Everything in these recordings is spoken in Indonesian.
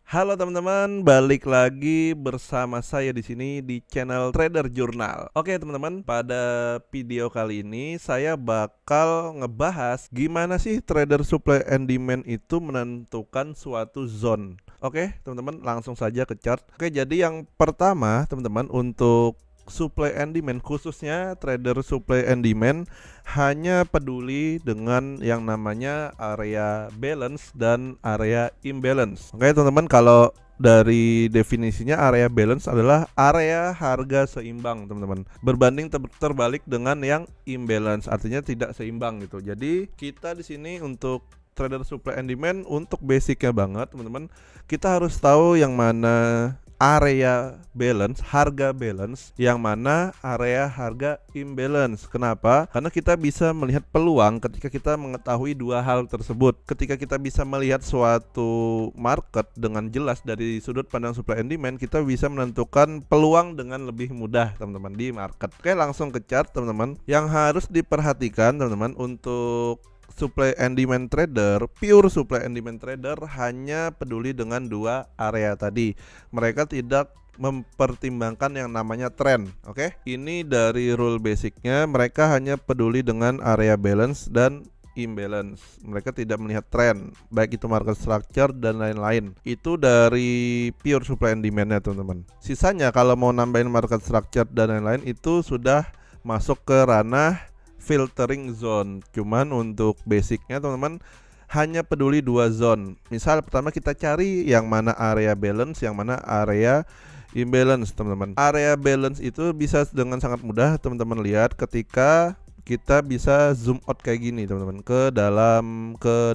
Halo teman-teman, balik lagi bersama saya di sini di channel Trader Journal. Oke teman-teman, pada video kali ini saya bakal ngebahas gimana sih trader supply and demand itu menentukan suatu zone. Oke teman-teman, langsung saja ke chart. Oke, jadi yang pertama teman-teman, untuk supply and demand, khususnya trader supply and demand hanya peduli dengan yang namanya area balance dan area imbalance. Oke teman-teman, kalau dari definisinya area balance adalah area harga seimbang teman-teman, berbanding terbalik dengan yang imbalance, artinya tidak seimbang gitu. Jadi kita di sini untuk trader supply and demand, untuk basicnya banget teman-teman, kita harus tahu yang mana area balance, harga balance, yang mana area harga imbalance. Kenapa? Karena kita bisa melihat peluang ketika kita mengetahui dua hal tersebut. Ketika kita bisa melihat suatu market dengan jelas dari sudut pandang supply and demand, kita bisa menentukan peluang dengan lebih mudah teman-teman di market. Oke, langsung ke chart teman-teman. Yang harus diperhatikan teman-teman untuk supply and demand trader, pure supply and demand trader hanya peduli dengan dua area tadi. Mereka tidak mempertimbangkan yang namanya trend. Oke, ini dari rule basicnya, mereka hanya peduli dengan area balance dan imbalance. Mereka tidak melihat trend, baik itu market structure dan lain-lain. Itu dari pure supply and demand-nya teman-teman. Sisanya kalau mau nambahin market structure dan lain-lain, itu sudah masuk ke ranah filtering zone. Cuman untuk basicnya teman-teman hanya peduli dua zone. Misal pertama kita cari yang mana area balance, yang mana area imbalance teman-teman. Area balance itu bisa dengan sangat mudah teman-teman lihat ketika kita bisa zoom out kayak gini teman-teman ke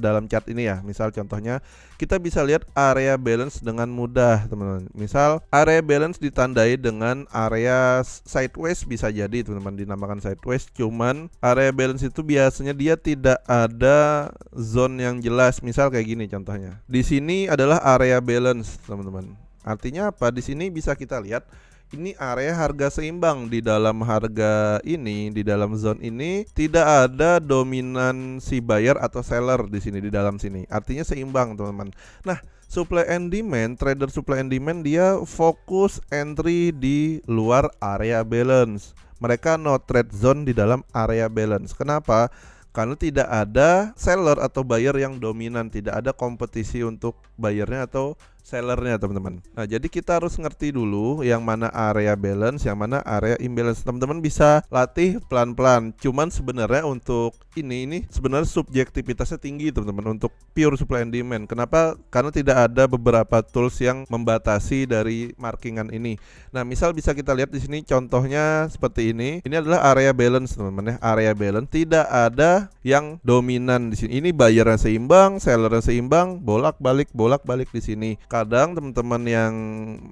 dalam chart ini ya. Misal contohnya kita bisa lihat area balance dengan mudah teman-teman. Misal area balance ditandai dengan area sideways, bisa jadi teman-teman dinamakan sideways. Cuman area balance itu biasanya dia tidak ada zone yang jelas. Misal kayak gini contohnya. Di sini adalah area balance teman-teman. Artinya apa? Di sini bisa kita lihat ini area harga seimbang. Di dalam harga ini, di dalam zone ini tidak ada dominansi buyer atau seller di sini, di dalam sini. Artinya seimbang, teman-teman. Nah, supply and demand, trader supply and demand dia fokus entry di luar area balance. Mereka no trade zone di dalam area balance. Kenapa? Karena tidak ada seller atau buyer yang dominan, tidak ada kompetisi untuk buyernya atau sellernya teman-teman. Nah, jadi kita harus ngerti dulu yang mana area balance, yang mana area imbalance. Teman-teman bisa latih pelan-pelan. Cuman sebenarnya untuk ini sebenarnya subjektivitasnya tinggi teman-teman untuk pure supply and demand. Kenapa? Karena tidak ada beberapa tools yang membatasi dari markingan ini. Nah, misal bisa kita lihat di sini contohnya seperti ini. Ini adalah area balance teman-teman ya. Area balance tidak ada yang dominan di sini. Ini buyernya seimbang, sellernya seimbang, bolak-balik di sini. Kadang teman-teman yang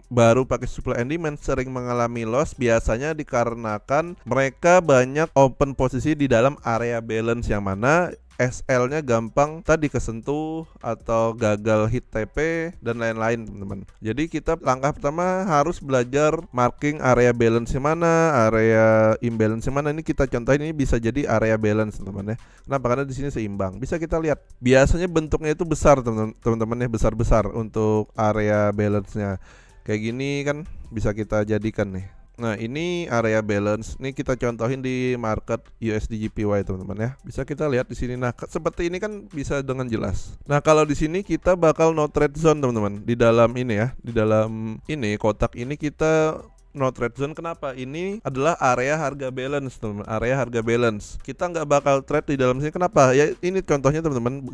baru pakai supply and demand sering mengalami loss, biasanya dikarenakan mereka banyak open posisi di dalam area balance, yang mana SL-nya gampang tadi kesentuh atau gagal hit TP dan lain-lain teman-teman. Jadi kita langkah pertama harus belajar marking area balance mana, area imbalance mana. Ini kita contohin, ini bisa jadi area balance teman-teman ya. Kenapa? Karena di sini seimbang. Bisa kita lihat. Biasanya bentuknya itu besar teman-teman ya, besar-besar untuk area balance-nya. Kayak gini kan bisa kita jadikan nih. Nah, ini area balance. Ini kita contohin di market USD JPY teman-teman ya. Bisa kita lihat di sini. Nah, seperti ini kan bisa dengan jelas. Nah, kalau di sini kita bakal no trade zone teman-teman. Di dalam ini ya, di dalam ini kotak ini kita no trade zone. Kenapa? Ini adalah area harga balance teman-teman. Area harga balance. Kita nggak bakal trade di dalam sini. Kenapa? Ya ini contohnya teman-teman.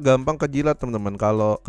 Gampang kejilat teman-teman. Kalau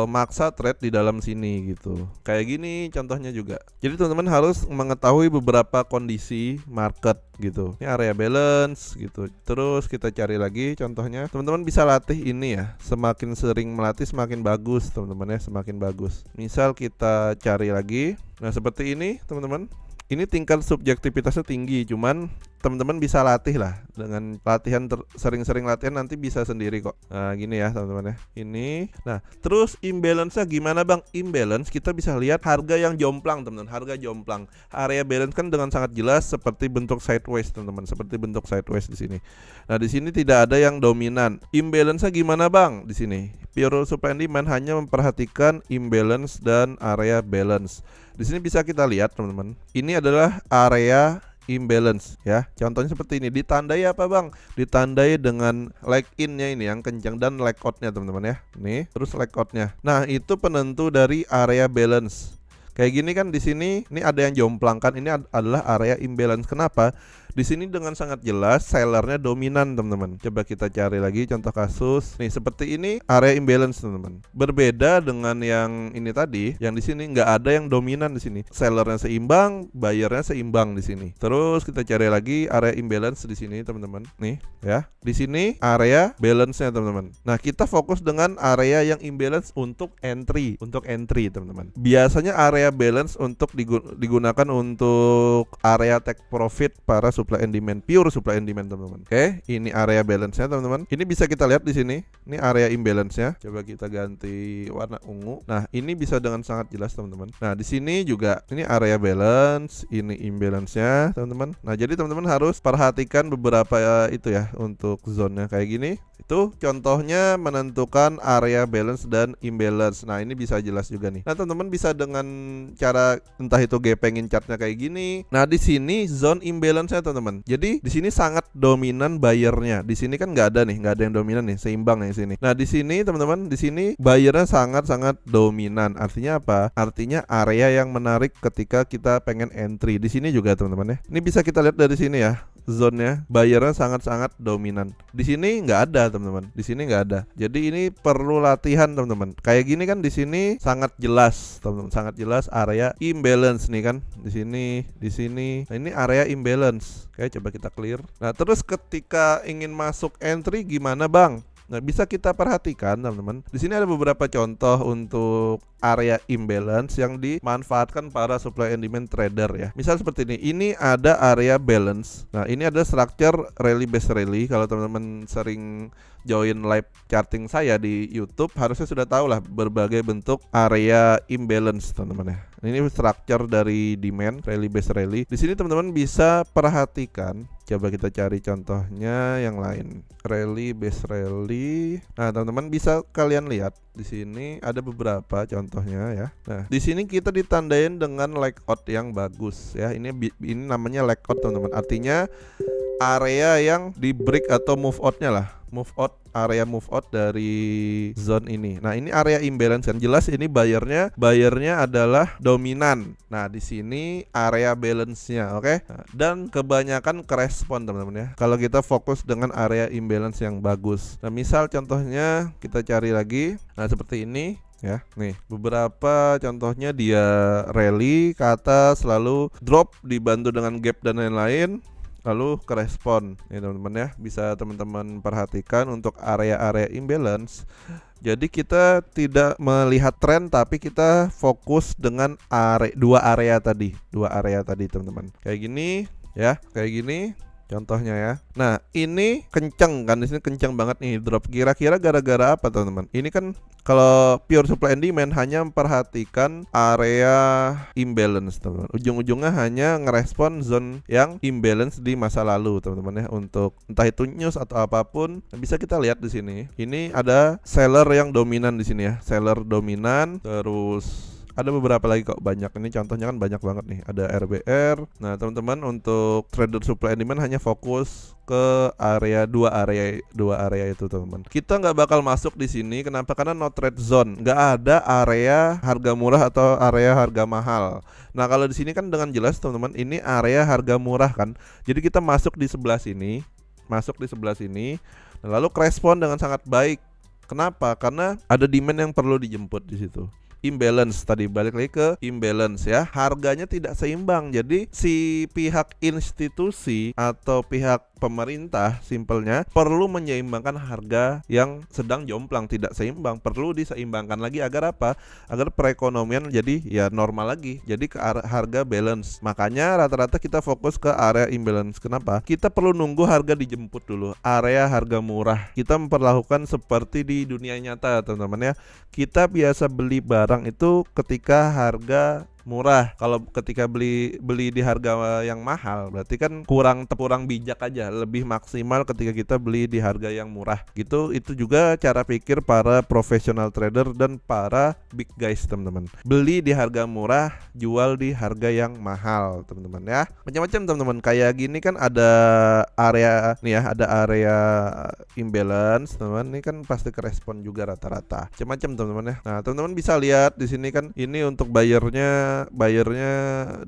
maksa trade di dalam sini gitu. Kayak gini contohnya juga. Jadi teman-teman harus mengetahui beberapa kondisi market gitu. Ini area balance gitu. Terus kita cari lagi contohnya. Teman-teman bisa latih ini ya. Semakin sering melatih semakin bagus teman-teman ya. Semakin bagus. Misal kita cari lagi. Nah, seperti ini teman-teman. Ini tingkat subjektivitasnya tinggi, cuman teman-teman bisa latih lah dengan latihan sering-sering latihan nanti bisa sendiri kok. Nah gini ya teman-teman ya, ini. Nah terus imbalance-nya gimana bang? Imbalance kita bisa lihat harga yang jomplang teman-teman, harga jomplang. Area balance kan dengan sangat jelas seperti bentuk sideways teman-teman, seperti bentuk sideways di sini. Nah di sini tidak ada yang dominan. Imbalance-nya gimana bang? Di sini pure supply and demand hanya memperhatikan imbalance dan area balance. Di sini bisa kita lihat teman-teman, ini adalah area imbalance ya. Contohnya seperti ini, ditandai apa bang? Ditandai dengan leg in-nya ini yang kencang dan leg out-nya teman-teman ya. Nih, terus leg out-nya. Nah, itu penentu dari area balance. Kayak gini kan di sini, ini ada yang jomplang kan, ini adalah area imbalance. Kenapa? Di sini dengan sangat jelas sellernya dominan teman-teman. Coba kita cari lagi contoh kasus. Nih seperti ini area imbalance teman-teman. Berbeda dengan yang ini tadi, yang di sini nggak ada yang dominan di sini. Sellernya seimbang, buyernya seimbang di sini. Terus kita cari lagi area imbalance di sini teman-teman. Nih ya, di sini area balance-nya teman-teman. Nah kita fokus dengan area yang imbalance untuk entry, teman-teman. Biasanya area balance untuk digunakan untuk area take profit para supply and demand, pure supply and demand teman-teman. Oke, ini area balance-nya teman-teman. Ini bisa kita lihat di sini. Ini area imbalance-nya. Coba kita ganti warna ungu. Nah, ini bisa dengan sangat jelas teman-teman. Nah, di sini juga ini area balance, ini imbalance-nya teman-teman. Nah, jadi teman-teman harus perhatikan beberapa itu ya untuk zone-nya kayak gini. Itu contohnya menentukan area balance dan imbalance. Nah, ini bisa jelas juga nih. Nah, teman-teman bisa dengan cara entah itu gepengin chartnya kayak gini. Nah, di sini zone imbalance-nya teman-teman. Jadi di sini sangat dominan buyernya. Di sini kan nggak ada yang dominan nih, seimbang nih di sini. Nah, di sini teman-teman, di sini buyernya sangat-sangat dominan. Artinya apa? Artinya area yang menarik ketika kita pengen entry. Di sini juga teman-teman ya. Ini bisa kita lihat dari sini ya. Zone-nya buyernya sangat-sangat dominan. Di sini nggak ada teman-teman. Di sini nggak ada. Jadi ini perlu latihan teman-teman. Kayak gini kan di sini sangat jelas teman-teman, sangat jelas area imbalance nih kan. Di sini, di sini. Nah, ini area imbalance. Oke, coba kita clear. Nah, terus ketika ingin masuk entry gimana bang? Nah, bisa kita perhatikan teman-teman. Di sini ada beberapa contoh untuk area imbalance yang dimanfaatkan para supply and demand trader ya. Misal seperti ini. Ini ada area balance. Nah, ini ada structure rally based rally. Kalau teman-teman sering join live charting saya di YouTube, harusnya sudah tahu lah berbagai bentuk area imbalance teman-teman ya. Ini structure dari demand, rally based rally. Di sini teman-teman bisa perhatikan. Coba kita cari contohnya yang lain. Rally based rally. Nah, teman-teman bisa kalian lihat di sini ada beberapa contohnya ya. Nah, di sini kita ditandain dengan leg out yang bagus ya. Ini namanya leg out teman-teman. Artinya area yang di break atau move out-nya lah. Move out, area move out dari zone ini. Nah, ini area imbalance kan. Jelas ini buyernya adalah dominan. Nah, di sini area balance-nya, oke? Nah, dan kebanyakan kerespon teman-teman ya. Kalau kita fokus dengan area imbalance yang bagus. Nah, misal contohnya kita cari lagi. Nah, seperti ini ya. Nih, beberapa contohnya dia rally ke atas lalu drop dibantu dengan gap dan lain-lain. Lalu kerespon nih teman-teman ya, bisa teman-teman perhatikan untuk area-area imbalance. Jadi kita tidak melihat tren tapi kita fokus dengan dua area tadi teman-teman. Kayak gini ya, kayak gini contohnya ya. Nah, ini kenceng kan, di sini kenceng banget nih drop. Kira-kira gara-gara apa teman-teman? Ini kan kalau pure supply and demand hanya memperhatikan area imbalance teman-teman. Ujung-ujungnya hanya ngerespon zone yang imbalance di masa lalu teman-teman ya. Untuk entah itu news atau apapun, bisa kita lihat di sini. Ini ada seller yang dominan di sini ya. Seller dominan, terus ada beberapa lagi kok, banyak. Ini contohnya kan banyak banget nih. Ada RBR. Nah, teman-teman untuk trader supply and demand hanya fokus ke dua area itu teman-teman. Kita nggak bakal masuk di sini. Kenapa? Karena no trade zone. Nggak ada area harga murah atau area harga mahal. Nah, kalau di sini kan dengan jelas teman-teman, ini area harga murah kan. Jadi kita masuk di sebelah sini, lalu respon dengan sangat baik. Kenapa? Karena ada demand yang perlu dijemput di situ. Imbalance tadi, balik lagi ke imbalance ya, harganya tidak seimbang. Jadi si pihak institusi atau pihak pemerintah simpelnya perlu menyeimbangkan harga yang sedang jomplang, tidak seimbang, perlu diseimbangkan lagi agar apa? Agar perekonomian jadi ya normal lagi, jadi ke harga balance. Makanya rata-rata kita fokus ke area imbalance. Kenapa? Kita perlu nunggu harga dijemput dulu, area harga murah. Kita memperlakukan seperti di dunia nyata teman-teman ya. Kita biasa beli barang itu ketika harga murah. Kalau ketika beli di harga yang mahal, berarti kan kurang bijak aja. Lebih maksimal ketika kita beli di harga yang murah. Gitu. Itu juga cara pikir para professional trader dan para big guys, teman-teman. Beli di harga murah, jual di harga yang mahal, teman-teman ya. Macam-macam teman-teman. Kayak gini kan ada area nih ya, ada area imbalance, teman-teman. Ini kan pasti kerespon juga rata-rata. Macam-macam teman-teman ya. Nah, teman-teman bisa lihat di sini kan ini untuk bayarnya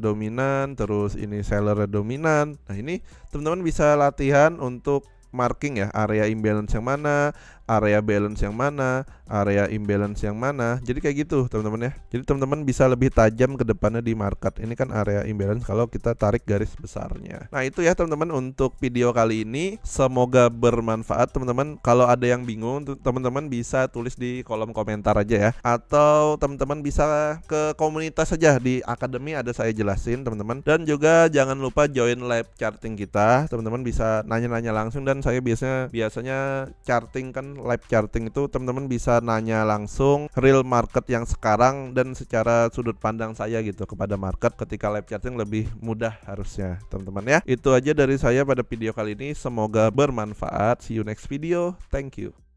dominan, terus ini sellernya dominan. Nah, ini teman-teman bisa latihan untuk marking ya, area imbalance yang mana, area balance yang mana, area imbalance yang mana. Jadi kayak gitu teman-teman ya. Jadi teman-teman bisa lebih tajam ke depannya di market. Ini kan area imbalance kalau kita tarik garis besarnya. Nah, itu ya teman-teman untuk video kali ini. Semoga bermanfaat teman-teman. Kalau ada yang bingung, teman-teman bisa tulis di kolom komentar aja ya. Atau teman-teman bisa ke komunitas saja, di akademi ada saya jelasin teman-teman. Dan juga jangan lupa join live charting kita. Teman-teman bisa nanya-nanya langsung, dan saya biasanya charting kan, live charting itu teman-teman bisa nanya langsung real market yang sekarang dan secara sudut pandang saya gitu kepada market. Ketika live charting lebih mudah harusnya teman-teman ya. Itu aja dari saya pada video kali ini, semoga bermanfaat. See you next video. Thank you.